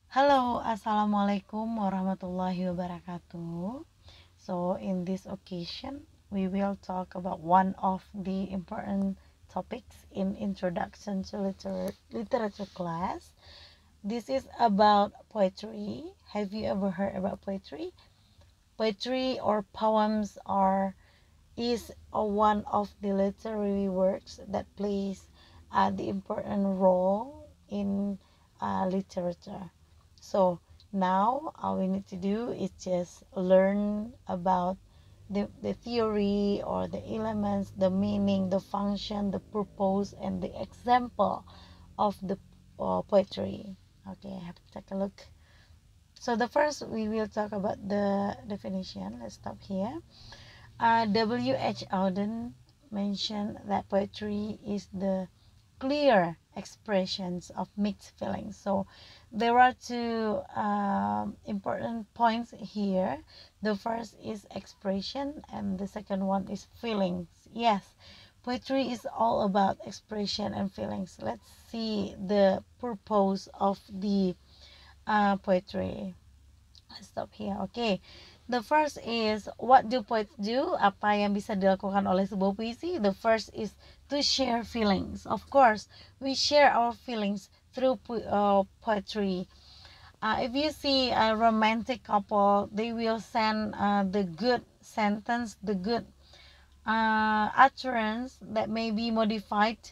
Hello, Assalamualaikum warahmatullahi wabarakatuh. So, in this occasion, we will talk about one of the important topics in Introduction to Literature class. This is about poetry. Have you ever heard about poetry? Poetry or poems is one of the literary works that plays the important role in literature. So now all we need to do is just learn about the theory or the elements, the meaning, the function, the purpose, and the example of the poetry. Okay, I have to take a look. So the first we will talk about the definition. Let's stop here. W.H. Auden mentioned that poetry is the clear expressions of mixed feelings. So there are two important points here. The first is expression and the second one is feelings. Yes, poetry is all about expression and feelings. Let's see the purpose of the poetry. Let's stop here. Okay. The first is, what do poets do? Apa yang bisa dilakukan oleh sebuah puisi? The first is to share feelings. Of course, we share our feelings through poetry. If you see a romantic couple, they will send the good sentence, the good utterance that may be modified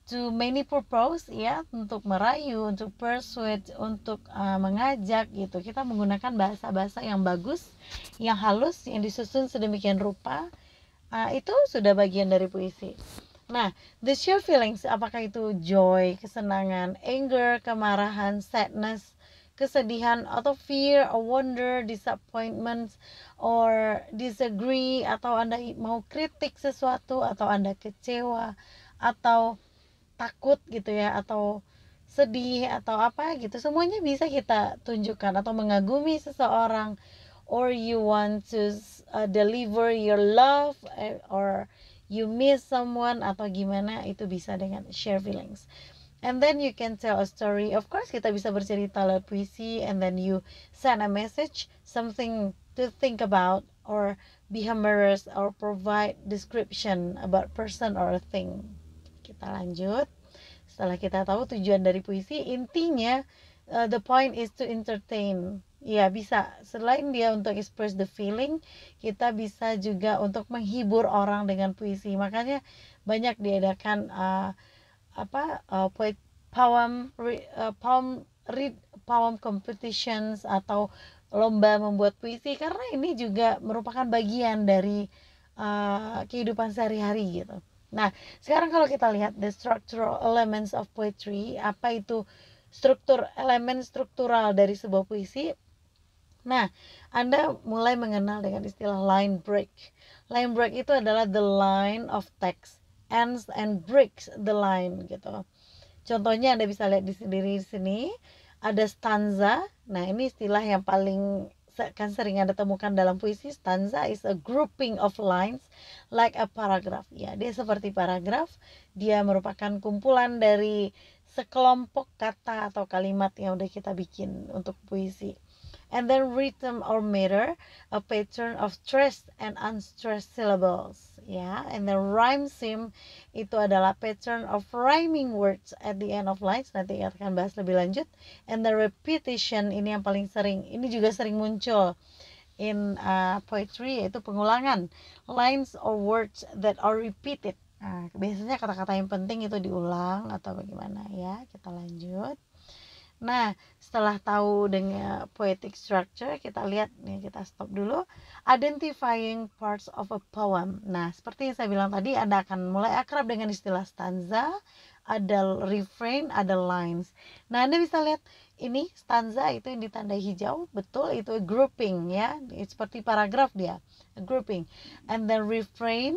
to many purpose, ya, untuk merayu, untuk persuade, untuk mengajak gitu. Kita menggunakan bahasa-bahasa yang bagus, yang halus, yang disusun sedemikian rupa. Itu sudah bagian dari puisi. Nah, the sheer feelings, apakah itu joy, kesenangan, anger, kemarahan, sadness, kesedihan, atau fear, or wonder, disappointment, or disagree, atau Anda mau kritik sesuatu, atau Anda kecewa, atau takut gitu ya, atau sedih atau apa gitu, semuanya bisa kita tunjukkan, atau mengagumi seseorang, or you want to deliver your love, or you miss someone atau gimana, itu bisa dengan share feelings. And then you can tell a story. Of course kita bisa bercerita lewat puisi, and then you send a message, something to think about, or be humorous, or provide description about person or a thing. Kita lanjut. Setelah kita tahu tujuan dari puisi, intinya the point is to entertain. Ya, bisa selain dia untuk express the feeling, kita bisa juga untuk menghibur orang dengan puisi. Makanya banyak diadakan poem competitions atau lomba membuat puisi, karena ini juga merupakan bagian dari kehidupan sehari-hari gitu. Nah, sekarang kalau kita lihat the structural elements of poetry, apa itu elemen struktural dari sebuah puisi? Nah, Anda mulai mengenal dengan istilah line break. Line break itu adalah the line of text ends and breaks the line gitu. Contohnya Anda bisa lihat di sini ada stanza. Nah, ini istilah yang paling kan sering Anda temukan dalam puisi. Stanza is a grouping of lines like a paragraph. Ya, dia seperti paragraf. Dia merupakan kumpulan dari sekelompok kata atau kalimat yang udah kita bikin untuk puisi. And then rhythm or meter, a pattern of stressed and unstressed syllables. Ya, and then rhyme scheme itu adalah pattern of rhyming words at the end of lines. Nanti akan bahas lebih lanjut. And the repetition, ini yang paling sering, ini juga sering muncul in poetry, yaitu pengulangan lines or words that are repeated. Nah, biasanya kata-kata yang penting itu diulang atau bagaimana ya. Kita lanjut. Nah, setelah tahu dengan poetic structure, kita lihat nih, kita stop dulu. Identifying parts of a poem. Nah, seperti yang saya bilang tadi, Anda akan mulai akrab dengan istilah stanza, ada refrain, ada lines. Nah, Anda bisa lihat ini stanza itu yang ditandai hijau, betul, itu grouping ya. Seperti paragraf dia, grouping. And then refrain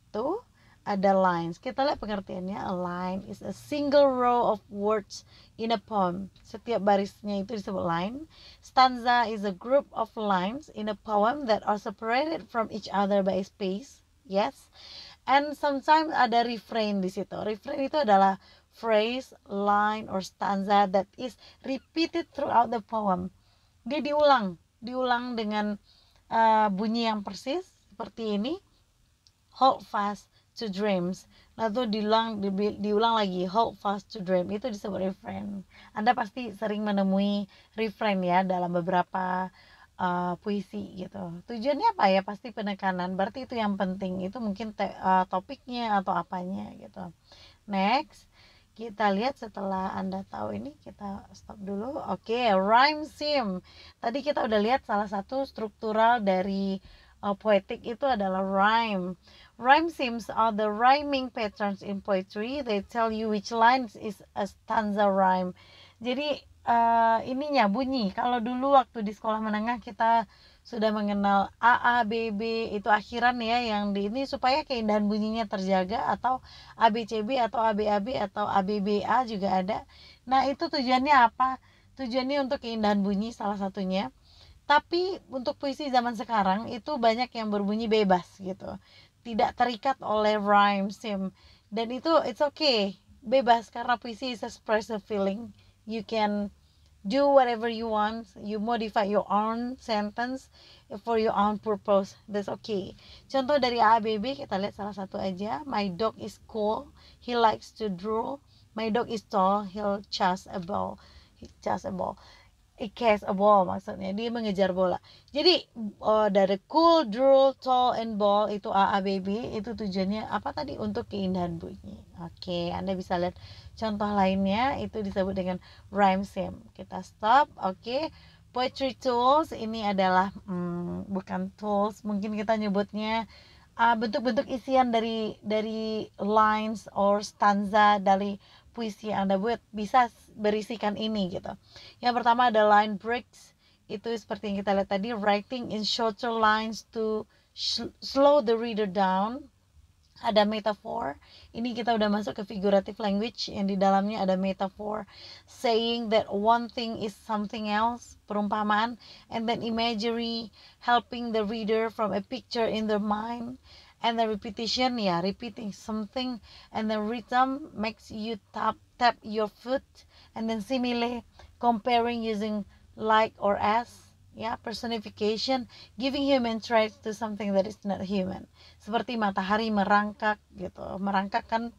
tuh ada lines. Kita lihat pengertiannya. A line is a single row of words in a poem. Setiap barisnya itu disebut line. Stanza is a group of lines in a poem that are separated from each other by space. Yes. And sometimes ada refrain di situ. Refrain itu adalah phrase, line, or stanza that is repeated throughout the poem. Dia diulang dengan bunyi yang persis seperti ini. Hold fast to dreams. Lalu diulang lagi, hold fast to dream. Itu disebut refrain. Anda pasti sering menemui refrain ya dalam beberapa puisi gitu. Tujuannya apa ya? Pasti penekanan. Berarti itu yang penting. Itu mungkin topiknya atau apanya gitu. Next, kita lihat setelah Anda tahu ini, kita stop dulu. Oke, rhyme scheme. Tadi kita udah lihat salah satu struktural dari poetik itu adalah rhyme. Rhyme schemes are the rhyming patterns in poetry. They tell you which lines is a stanza rhyme. Jadi ininya bunyi. Kalau dulu waktu di sekolah menengah kita sudah mengenal A, B, B itu akhiran ya, yang di ini supaya keindahan bunyinya terjaga, atau ABCB atau ABAB atau ABBA juga ada. Nah, itu tujuannya apa? Tujuannya untuk keindahan bunyi salah satunya. Tapi untuk puisi zaman sekarang itu banyak yang berbunyi bebas gitu. Tidak terikat oleh rhyme scheme. Dan itu it's okay. Bebas karena puisi is express a feeling. You can do whatever you want. You modify your own sentence for your own purpose. That's okay. Contoh dari ABB kita lihat salah satu aja. My dog is cool. He likes to drool. My dog is tall. He'll chase a ball. It catch a ball, maksudnya dia mengejar bola. Jadi dari cool, drool, tall, and ball itu AABB, itu tujuannya apa tadi? Untuk keindahan bunyi. Oke, Anda bisa lihat contoh lainnya, itu disebut dengan rhyme scheme. Kita stop. Oke, poetry tools ini adalah bukan tools, mungkin kita nyebutnya bentuk-bentuk isian dari lines or stanza dari puisi yang Anda buat bisa berisikan ini gitu. Yang pertama ada line breaks, itu seperti yang kita lihat tadi, writing in shorter lines to slow the reader down. Ada metaphor, ini kita udah masuk ke figurative language yang di dalamnya ada metaphor, saying that one thing is something else, perumpamaan, and then imagery, helping the reader from a picture in their mind, and the repetition, ya repeating something, and the rhythm makes you tap your foot, and then simile, comparing using like or as, ya personification, giving human traits to something that is not human, seperti matahari merangkak gitu. Merangkak kan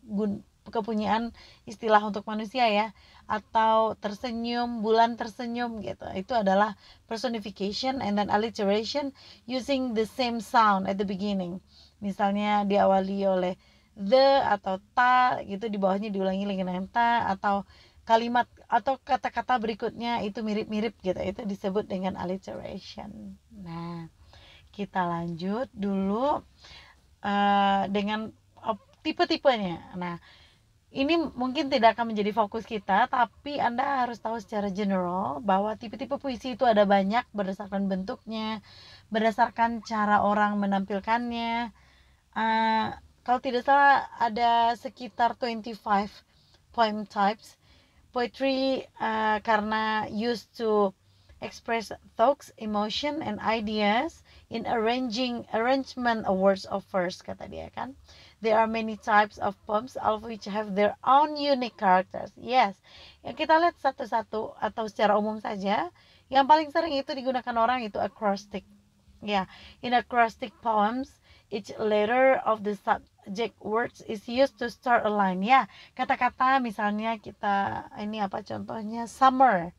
kepunyaan istilah untuk manusia ya, atau tersenyum, bulan tersenyum gitu. Itu adalah personification. And then alliteration, using the same sound at the beginning. Misalnya diawali oleh the atau ta gitu, di bawahnya diulangi lagi dengan ta, atau kalimat atau kata-kata berikutnya itu mirip-mirip gitu. Itu disebut dengan alliteration. Nah, kita lanjut dulu dengan tipe-tipenya. Nah, ini mungkin tidak akan menjadi fokus kita, tapi Anda harus tahu secara general bahwa tipe-tipe puisi itu ada banyak berdasarkan bentuknya, berdasarkan cara orang menampilkannya. Kalau tidak salah ada sekitar 25 poem types. Poetry karena used to express thoughts, emotion, and ideas in arrangement of words of verse, kata dia kan. There are many types of poems, all of which have their own unique characters. Yes, yang kita lihat satu-satu atau secara umum saja. Yang paling sering itu digunakan orang itu acrostic. Ya, in acrostic poems, each letter of the subject words is used to start a line. Ya, kata-kata misalnya kita ini apa contohnya, summer,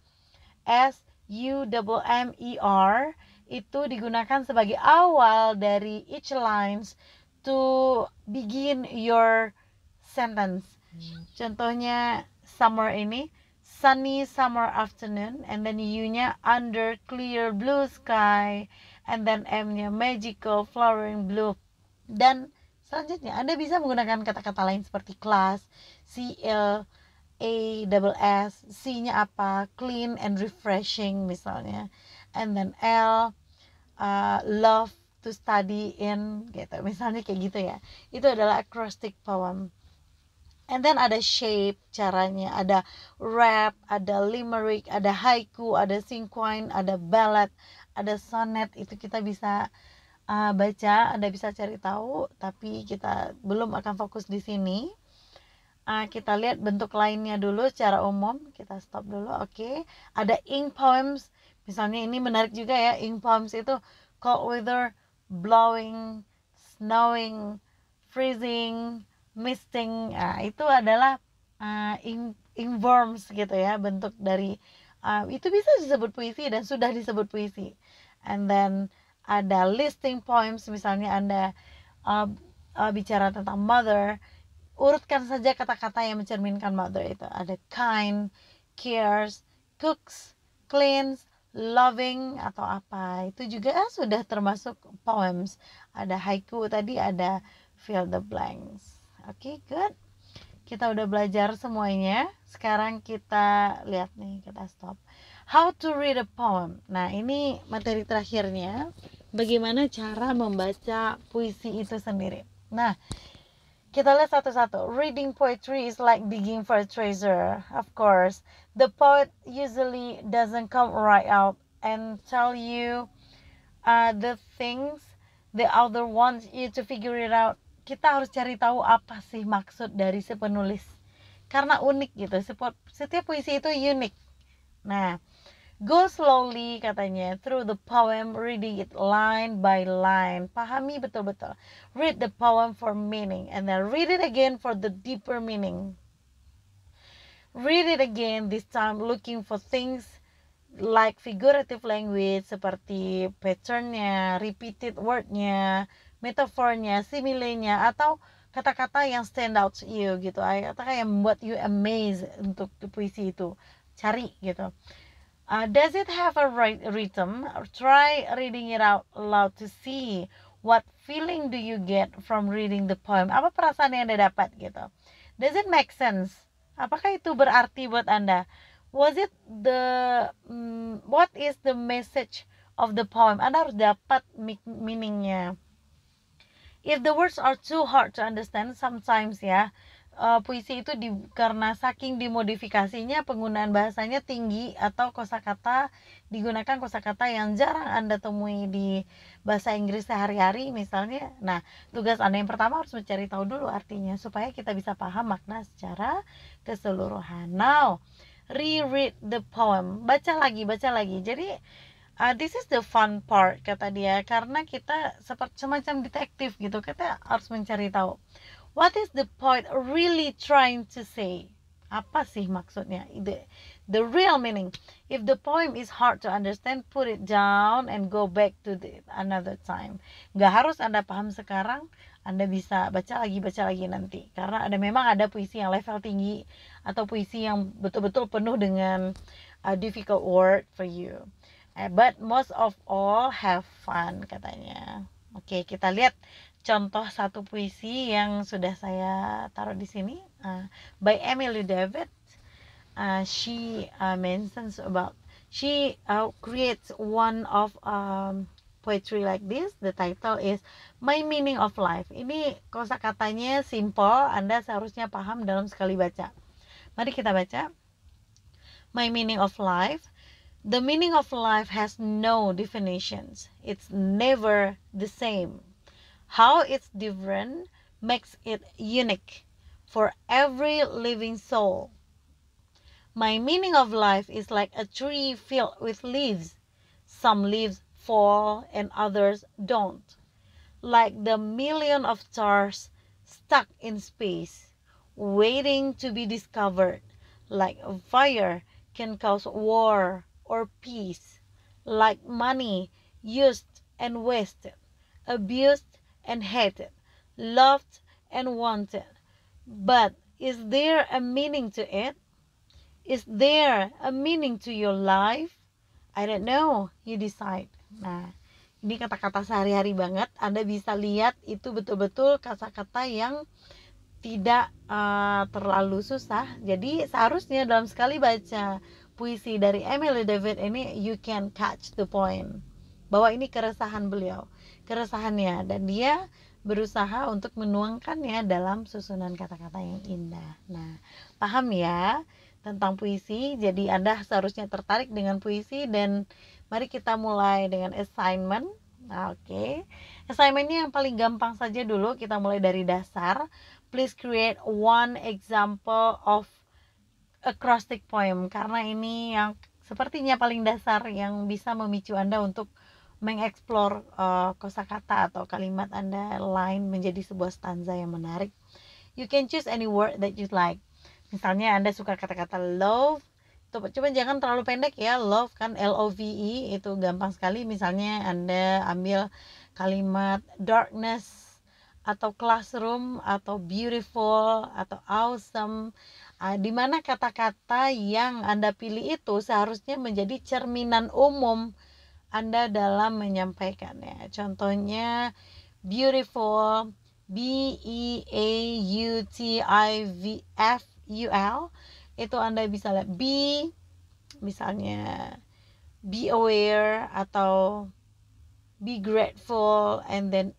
SUMMER, itu digunakan sebagai awal dari each lines to begin your sentence. Contohnya summer ini, sunny summer afternoon, and then U-nya under clear blue sky, and then M-nya magical flowering blue. Dan selanjutnya Anda bisa menggunakan kata-kata lain seperti class, CLASS, C-nya apa, clean and refreshing misalnya, and then L, love to study in gitu, misalnya kayak gitu ya. Itu adalah acrostic poem. And then ada shape caranya, ada rap, ada limerick, ada haiku, ada cinquain, ada ballad, ada sonnet. Itu kita bisa baca, Anda bisa cari tahu, tapi kita belum akan fokus di sini. Kita lihat bentuk lainnya dulu secara umum. Kita stop dulu. Oke. Ada ink poems. Misalnya ini menarik juga ya. Ink poems itu cold weather, blowing, snowing, freezing, misting. Itu adalah ink worms gitu ya. Bentuk dari itu bisa disebut puisi dan sudah disebut puisi. And then ada listing poems. Misalnya Anda bicara tentang mother, urutkan saja kata-kata yang mencerminkan mother itu. Ada kind, cares, cooks, cleans, loving, atau apa. Itu juga sudah termasuk poems. Ada haiku tadi, ada fill the blanks. Oke, good. Kita udah belajar semuanya. Sekarang kita lihat nih, kita stop. How to read a poem. Nah, ini materi terakhirnya. Bagaimana cara membaca puisi itu sendiri. Nah, kita lihat satu-satu. Reading poetry is like digging for a treasure. Of course, the poet usually doesn't come right out and tell you the things the author wants you to figure it out. Kita harus cari tahu apa sih maksud dari si penulis. Karena unik gitu. Setiap puisi itu unik. Nah, go slowly katanya through the poem, reading it line by line. Pahami betul-betul. Read the poem for meaning and then read it again for the deeper meaning. Read it again, this time looking for things like figurative language seperti patternnya, repeated wordnya, metafornya, similenya, atau kata-kata yang stand out to you gitu, kata-kata yang membuat you amazed untuk puisi itu. Cari gitu. Does it have a right rhythm? Try reading it out loud to see what feeling do you get from reading the poem. Apa perasaan yang Anda dapat gitu. Does it make sense? Apakah itu berarti buat Anda? What is the message of the poem? Anda harus dapat meaningnya. If the words are too hard to understand, sometimes ya, puisi itu karena saking dimodifikasinya, penggunaan bahasanya tinggi, atau kosakata digunakan kosakata yang jarang Anda temui di bahasa Inggris sehari-hari misalnya. Nah, tugas Anda yang pertama harus mencari tahu dulu artinya supaya kita bisa paham makna secara keseluruhan. Now, reread the poem. Baca lagi. Jadi this is the fun part kata dia, karena kita seperti semacam detektif gitu. Kita harus mencari tahu. What is the poet really trying to say? Apa sih maksudnya? The real meaning. If the poem is hard to understand, put it down and go back to another time. Gak harus Anda paham sekarang, Anda bisa baca lagi nanti. Karena memang ada puisi yang level tinggi, atau puisi yang betul-betul penuh dengan difficult word for you. But most of all, have fun katanya. Oke, kita lihat contoh satu puisi yang sudah saya taruh di sini, by Emily David. She mentions about, she creates one of poetry like this. The title is My Meaning of Life. Ini kosakatanya simple, Anda seharusnya paham dalam sekali baca. Mari kita baca. My meaning of life. The meaning of life has no definitions. It's never the same. How it's different makes it unique for every living soul. My meaning of life is like a tree filled with leaves. Some leaves fall and others don't. Like the million of stars stuck in space, waiting to be discovered. Like a fire can cause war or peace. Like money used and wasted, abused and hated, loved and wanted. But is there a meaning to it? Is there a meaning to your life? I don't know, you decide. Nah, ini kata-kata sehari-hari banget. Anda bisa lihat itu betul-betul kata-kata yang tidak terlalu susah. Jadi seharusnya dalam sekali baca puisi dari Emily David ini, you can catch the point, bahwa ini keresahannya, dan dia berusaha untuk menuangkannya dalam susunan kata-kata yang indah. Nah, paham ya tentang puisi? Jadi Anda seharusnya tertarik dengan puisi, dan mari kita mulai dengan assignment. Oke. Assignmentnya yang paling gampang saja dulu, kita mulai dari dasar. please create one example of acrostic poem, karena ini yang sepertinya paling dasar yang bisa memicu Anda untuk mengeksplor kosakata atau kalimat Anda lain menjadi sebuah stanza yang menarik. You can choose any word that you like. Misalnya Anda suka kata-kata love, coba jangan terlalu pendek ya. Love kan LOVE, itu gampang sekali. Misalnya Anda ambil kalimat darkness, atau classroom, atau beautiful, atau awesome, di mana kata-kata yang Anda pilih itu seharusnya menjadi cerminan umum Anda dalam menyampaikannya. Contohnya beautiful, BEAUTIFUL, itu Anda bisa lihat B, misalnya be aware atau be grateful, and then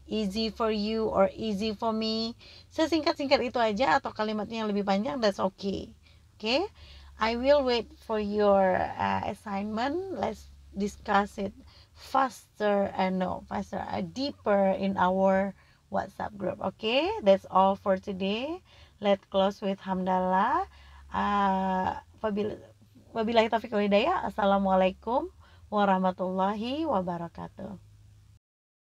easy for you or easy for me. Sesingkat-singkat itu aja, atau kalimatnya yang lebih panjang, that's okay. Okay, I will wait for your assignment. Let's discuss it deeper in our WhatsApp group. Okay, that's all for today. Let's close with hamdalah. Wabillahi taufiq wal hidayah. Assalamualaikum warahmatullahi wabarakatuh.